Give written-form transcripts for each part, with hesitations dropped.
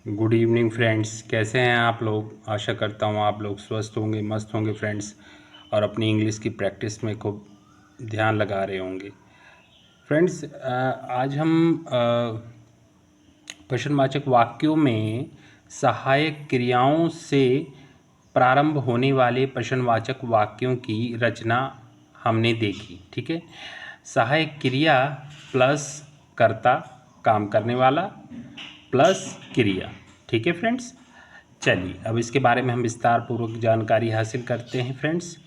Good evening friends, कैसे हैं आप लोग। आशा करता हूँ आप लोग स्वस्थ होंगे, मस्त होंगे फ्रेंड्स, और अपनी इंग्लिश की प्रैक्टिस में खूब ध्यान लगा रहे होंगे फ्रेंड्स। आज हम प्रश्नवाचक वाक्यों में सहायक क्रियाओं से प्रारंभ होने वाले प्रश्नवाचक वाक्यों की रचना हमने देखी। ठीक है, सहायक क्रिया प्लस कर्ता, काम करने वाला, प्लस क्रिया। ठीक है फ्रेंड्स, चलिए अब इसके बारे में हम विस्तार पूर्वक जानकारी हासिल करते हैं फ्रेंड्स।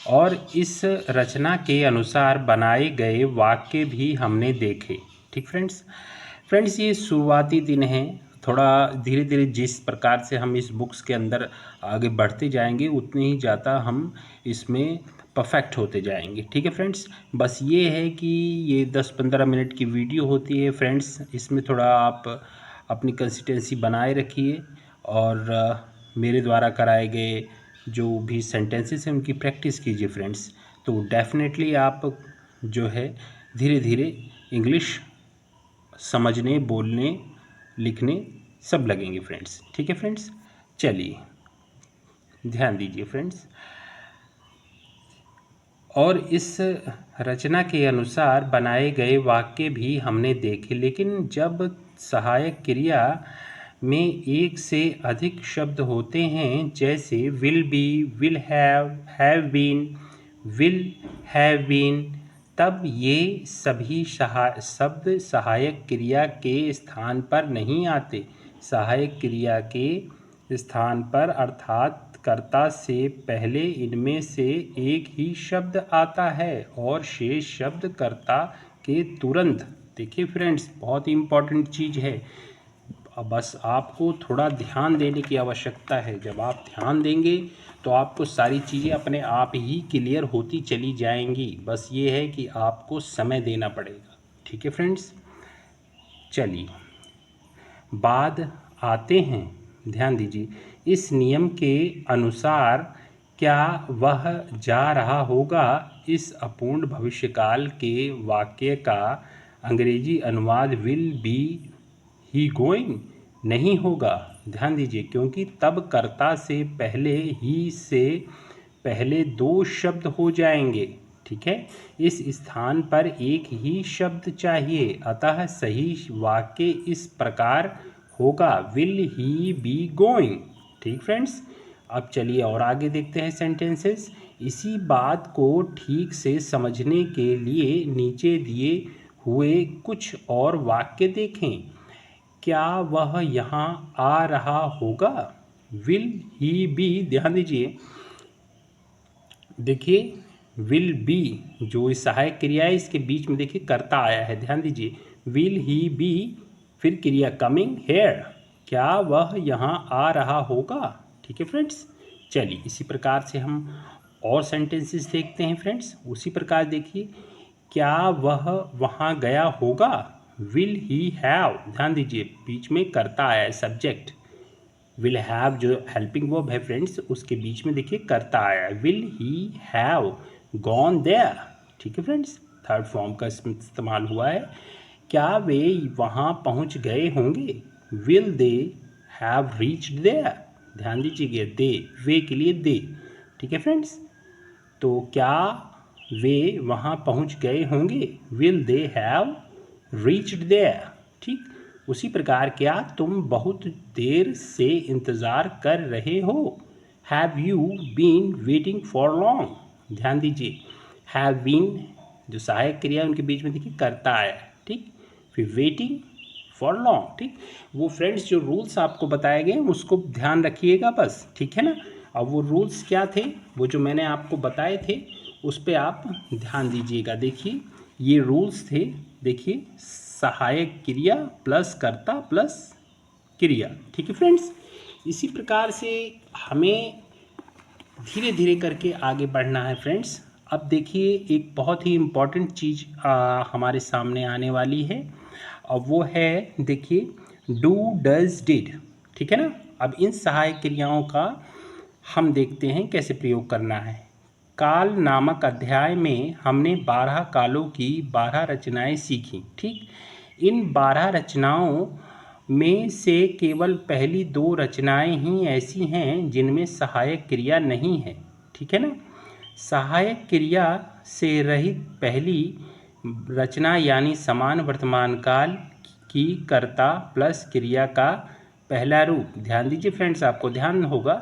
और इस रचना के अनुसार बनाए गए वाक्य भी हमने देखे। ठीक फ्रेंड्स, ये शुरुआती दिन हैं। थोड़ा धीरे धीरे जिस प्रकार से हम इस बुक्स के अंदर आगे बढ़ते जाएंगे उतनी ही ज़्यादा हम इसमें परफेक्ट होते जाएंगे। ठीक है फ्रेंड्स, बस ये है कि ये 10-15 मिनट की वीडियो होती है फ्रेंड्स, इसमें थोड़ा आप अपनी कंसिस्टेंसी बनाए रखिए और मेरे द्वारा कराए गए जो भी सेंटेंसेस हैं उनकी प्रैक्टिस कीजिए फ्रेंड्स। तो डेफिनेटली आप जो है धीरे धीरे इंग्लिश समझने, बोलने, लिखने सब लगेंगे फ्रेंड्स। ठीक है फ्रेंड्स, चलिए ध्यान दीजिए फ्रेंड्स। और इस रचना के अनुसार बनाए गए वाक्य भी हमने देखे, लेकिन जब सहायक क्रिया में एक से अधिक शब्द होते हैं, जैसे will be, will have been, will have been, तब ये सभी शब्द सहायक क्रिया के स्थान पर नहीं आते। सहायक क्रिया के स्थान पर अर्थात कर्ता से पहले इनमें से एक ही शब्द आता है और शेष शब्द कर्ता के तुरंत। देखिए फ्रेंड्स, बहुत ही इम्पोर्टेंट चीज़ है। बस आपको थोड़ा ध्यान देने की आवश्यकता है। जब आप ध्यान देंगे तो आपको सारी चीज़ें अपने आप ही क्लियर होती चली जाएंगी। बस ये है कि आपको समय देना पड़ेगा। ठीक है फ्रेंड्स, चलिए बाद आते हैं। ध्यान दीजिए, इस नियम के अनुसार क्या वह जा रहा होगा, इस अपूर्ण भविष्यकाल के वाक्य का अंग्रेजी अनुवाद विल बी ही गोइंग नहीं होगा। ध्यान दीजिए, क्योंकि तब कर्ता से पहले ही से पहले दो शब्द हो जाएंगे। ठीक है, इस स्थान पर एक ही शब्द चाहिए। अतः सही वाक्य इस प्रकार होगा, विल ही बी गोइंग। ठीक फ्रेंड्स, अब चलिए और आगे देखते हैं सेंटेंसेस। इसी बात को ठीक से समझने के लिए नीचे दिए हुए कुछ और वाक्य देखें। क्या वह यहाँ आ रहा होगा, विल ही बी। ध्यान दीजिए, देखिए विल बी जो इस सहायक क्रिया है इसके बीच में देखिए कर्ता आया है। ध्यान दीजिए, विल ही बी, फिर क्रिया कमिंग हेयर, क्या वह यहाँ आ रहा होगा। ठीक है फ्रेंड्स, चलिए इसी प्रकार से हम और सेंटेंसेस देखते हैं फ्रेंड्स। उसी प्रकार देखिए, क्या वह वहाँ गया होगा, विल ही हैव। ध्यान दीजिए, बीच में कर्ता आया है, सब्जेक्ट। विल हैव जो हेल्पिंग वर्ब है फ्रेंड्स, उसके बीच में देखिए कर्ता आया है, will he have gone there. ठीक है फ्रेंड्स, थर्ड फॉर्म का इस्तेमाल हुआ है। क्या वे वहाँ पहुँच गए होंगे, will they have reached there. ध्यान दीजिए, दे, वे के लिए दे। ठीक है फ्रेंड्स, तो क्या वे वहाँ पहुँच गए होंगे, will they have reached there. ठीक, उसी प्रकार क्या तुम बहुत देर से इंतज़ार कर रहे हो, have you been waiting for long. ध्यान दीजिए, हैव बीन जो सहायक क्रिया उनके बीच में देखिए कर्ता आया है। ठीक, फिर वेटिंग फॉर लॉन्ग। ठीक, वो फ्रेंड्स जो रूल्स आपको बताए गए उसको ध्यान रखिएगा बस। ठीक है ना, अब वो रूल्स क्या थे, वो जो मैंने आपको बताए थे उस पर आप ध्यान दीजिएगा। देखिए ये रूल्स थे, देखिए सहायक क्रिया प्लस कर्ता प्लस क्रिया। ठीक है फ्रेंड्स, इसी प्रकार से हमें धीरे धीरे करके आगे बढ़ना है फ्रेंड्स। अब देखिए एक बहुत ही इम्पॉर्टेंट चीज़ हमारे सामने आने वाली है, और वो है देखिए डू डज डिड। ठीक है ना, अब इन सहायक क्रियाओं का हम देखते हैं कैसे प्रयोग करना है। काल नामक अध्याय में हमने 12 कालों की 12 रचनाएं सीखी। ठीक, इन 12 रचनाओं में से केवल पहली दो रचनाएं ही ऐसी हैं जिनमें सहायक क्रिया नहीं है। ठीक है ना। सहायक क्रिया से रहित पहली रचना यानी समान वर्तमान काल की कर्ता प्लस क्रिया का पहला रूप, ध्यान दीजिए फ्रेंड्स, आपको ध्यान होगा,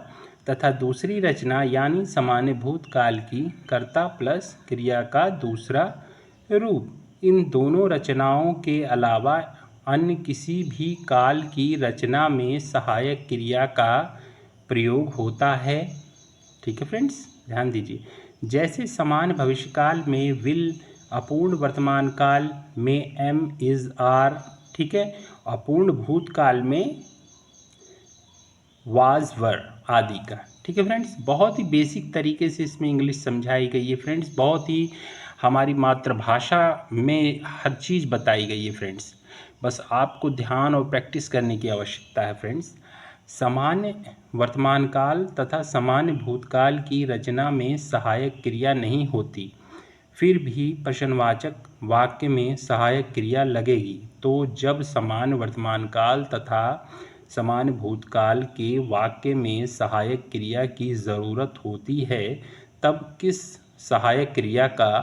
तथा दूसरी रचना यानी सामान्य भूतकाल की कर्ता प्लस क्रिया का दूसरा रूप। इन दोनों रचनाओं के अलावा अन्य किसी भी काल की रचना में सहायक क्रिया का प्रयोग होता है। ठीक है फ्रेंड्स, ध्यान दीजिए। जैसे समान भविष्यकाल में विल, अपूर्ण वर्तमान काल में एम इज आर, ठीक है, अपूर्ण भूतकाल में वाज वर आदि का। ठीक है फ्रेंड्स, बहुत ही बेसिक तरीके से इसमें इंग्लिश समझाई गई है फ्रेंड्स, बहुत ही हमारी मातृभाषा में हर चीज़ बताई गई है फ्रेंड्स। बस आपको ध्यान और प्रैक्टिस करने की आवश्यकता है फ्रेंड्स। सामान्य वर्तमान काल तथा सामान्य भूतकाल की रचना में सहायक क्रिया नहीं होती, फिर भी प्रश्नवाचक वाक्य में सहायक क्रिया लगेगी। तो जब समान वर्तमान काल तथा समान भूतकाल के वाक्य में सहायक क्रिया की ज़रूरत होती है, तब किस सहायक क्रिया का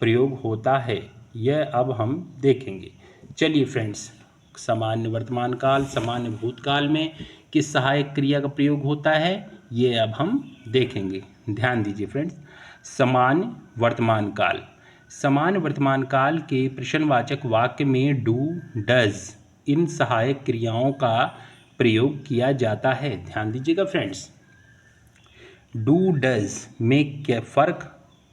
प्रयोग होता है, यह अब हम देखेंगे। चलिए फ्रेंड्स, सामान्य वर्तमान काल, सामान्य भूतकाल में किस सहायक क्रिया का प्रयोग होता है, ये अब हम देखेंगे। ध्यान दीजिए फ्रेंड्स। सामान्य वर्तमान काल, सामान्य वर्तमान काल के प्रश्नवाचक वाक्य में डू, डज इन सहायक क्रियाओं का प्रयोग किया जाता है। ध्यान दीजिएगा फ्रेंड्स। डू डज में क्या फ़र्क,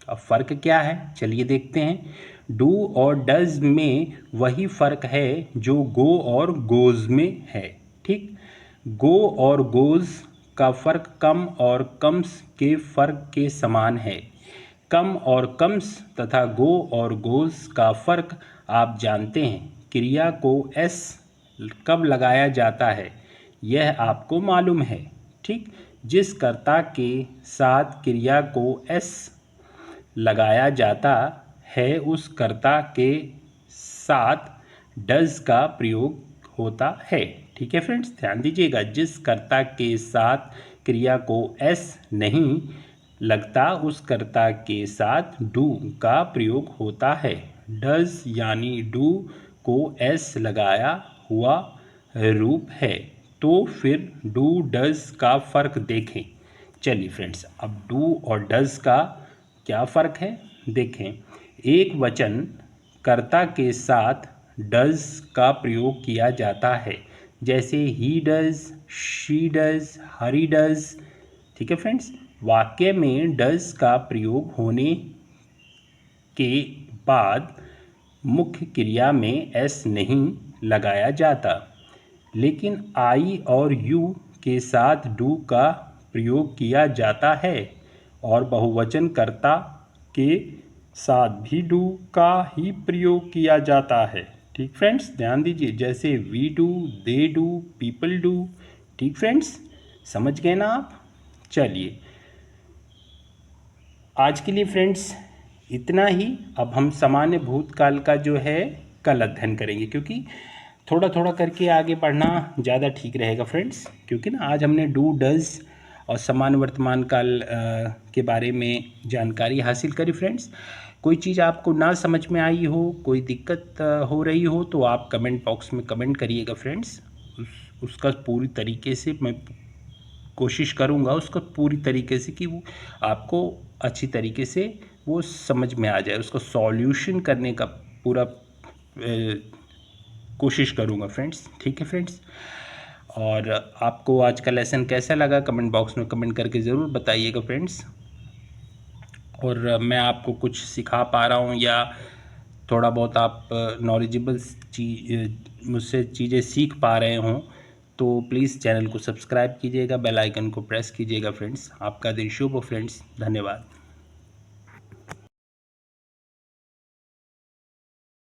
अब फ़र्क क्या है चलिए देखते हैं। डू और डज में वही फ़र्क है जो गो और गोज़ में है। ठीक, गो और गोज़ का फ़र्क कम और कम्स के फ़र्क के समान है। कम और कम्स तथा गो और गोज़ का फ़र्क आप जानते हैं। क्रिया को एस कब लगाया जाता है यह आपको मालूम है। ठीक, जिस कर्ता के साथ क्रिया को एस लगाया जाता है उस कर्ता के साथ डज का प्रयोग होता है। ठीक है फ्रेंड्स, ध्यान दीजिएगा। जिस कर्ता के साथ क्रिया को एस नहीं लगता उस कर्ता के साथ डू का प्रयोग होता है। डज यानी डू को एस लगाया हुआ रूप है। तो फिर डू डज का फ़र्क देखें। चलिए फ्रेंड्स, अब डू और डज का क्या फ़र्क है देखें। एक वचन कर्ता के साथ डज का प्रयोग किया जाता है, जैसे he does, she does, Hari does. ठीक है फ्रेंड्स, वाक्य में डज का प्रयोग होने के बाद मुख्य क्रिया में एस नहीं लगाया जाता, लेकिन आई और यू के साथ डू का प्रयोग किया जाता है और बहुवचन कर्ता के साथ भी डू का ही प्रयोग किया जाता है। ठीक फ्रेंड्स, ध्यान दीजिए, जैसे we do, they do, people do. ठीक फ्रेंड्स, समझ गए ना आप। चलिए आज के लिए फ्रेंड्स इतना ही। अब हम सामान्य भूतकाल का जो है कल अध्ययन करेंगे, क्योंकि थोड़ा थोड़ा करके आगे बढ़ना ज़्यादा ठीक रहेगा फ्रेंड्स। क्योंकि ना आज हमने डू डज और सामान्य वर्तमान काल के बारे में जानकारी हासिल करी फ्रेंड्स। कोई चीज़ आपको ना समझ में आई हो, कोई दिक्कत हो रही हो, तो आप कमेंट बॉक्स में कमेंट करिएगा फ्रेंड्स। उसका पूरी तरीके से मैं कोशिश करूँगा उसका पूरी तरीके से कि वो आपको अच्छी तरीके से वो समझ में आ जाए, उसका सॉल्यूशन करने का पूरा कोशिश करूँगा फ्रेंड्स। ठीक है फ्रेंड्स, और आपको आज का लेसन कैसा लगा कमेंट बॉक्स में कमेंट करके ज़रूर बताइएगा फ्रेंड्स। और मैं आपको कुछ सिखा पा रहा हूँ या थोड़ा बहुत आप नॉलेजेबल मुझसे चीज़ें सीख पा रहे हों तो प्लीज़ चैनल को सब्सक्राइब कीजिएगा, बेल आइकन को प्रेस कीजिएगा फ्रेंड्स। आपका दिन शुभ हो फ्रेंड्स, धन्यवाद।